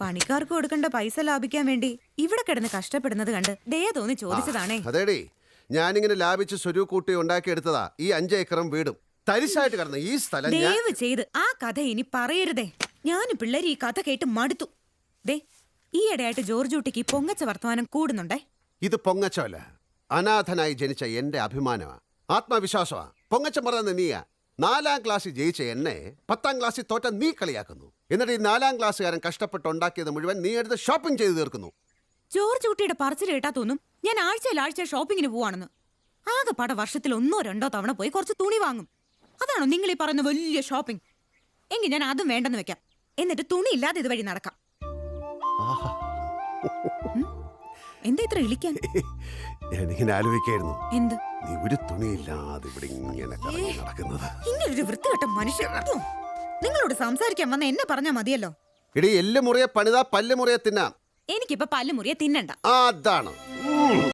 പണിക്കാർക്ക് കൊടുക്കേണ്ട പൈസ ലാഭിക്കാൻ വേണ്ടി ഇവിടെ കിടന്ന് കഷ്ടപ്പെടുന്നത് കണ്ട് ദയ തോന്നി ചോദിച്ചതാണേ. അതേടി, ഞാനിങ്ങനെ ലാഭിച്ച് സ്വരൂപൂട്ടി ഉണ്ടാക്കിയെടുത്തതാ ഈ 5 ഏക്കറും വീടും. തരിശായിട്ട് കിടന്ന ഈ സ്ഥലം ദയവ് ചെയ്ത് ആ കഥ ഇനി പറയരുതേ. ഞാനും പിള്ളേര് ഈ കഥ കേട്ട് മടുത്തു. ദേ, ഈയിടെയായിട്ട് ജോർജൂട്ടിക്ക് പൊങ്ങച്ച വർത്തമാനം കൂടുന്നുണ്ടേ. ഇത് പൊങ്ങച്ചമല്ല, അനാഥനായി ജനിച്ച എന്റെ അഭിമാനമാ, ആത്മവിശ്വാസമാ. പൊങ്ങച്ചം പറഞ്ഞ നീയാ. 4ാം ക്ലാസ്സിൽ ജയിച്ച എന്നെ 10ാം ക്ലാസ്സിൽ തോറ്റ നീ കളിയാക്കുന്നു. എന്നിട്ട് ഈ 4ാം ക്ലാസ്സുകാരൻ കഷ്ടപ്പെട്ടുണ്ടാക്കിയത് മുഴുവൻ നീ എടുത്ത് ഷോപ്പിംഗ് ചെയ്ത് തീർക്കുന്നു. ജോർജ് കുട്ടിയുടെ പറച്ചിൽ കേട്ടാ തോന്നും ഞാൻ ആഴ്ച ഷോപ്പിങ്ങിന് പോവാണെന്ന്. ആകെപ്പാടെ വർഷത്തിൽ 1-2 തവണ പോയി കുറച്ച് തുണി വാങ്ങും. അതാണോ നിങ്ങൾ ഈ പറയുന്ന വലിയ ഷോപ്പിംഗ്? എങ്കിൽ ഞാൻ അതും വേണ്ടെന്ന് വെക്കാം. എന്നിട്ട് തുണി ഇല്ലാതെ ഇതുവഴി നടക്കാം. എന്താ ഇത്ര ഇളിക്കാൻ? ഞാനിങ്ങനെ ആലോചിക്കായിരുന്നു, എന്ത് നീ ഒരു തുണിയില്ലാതെ ഇവിടെ ഇങ്ങനെ കറങ്ങി നടക്കുന്നത്. ഇങ്ങനൊരു വൃത്തികെട്ട മനുഷ്യൻ നിങ്ങളോട് സംസാരിക്കാൻ വന്ന എന്നെ പറഞ്ഞാ മതിയല്ലോ. ഇടി, എല്ല് മുറിയെ പണിതാ പല്ല് മുറിയെ തിന്നാം. എനിക്കിപ്പോ പല്ല് മുറിയെ തിന്നണ്ട. അതാണ്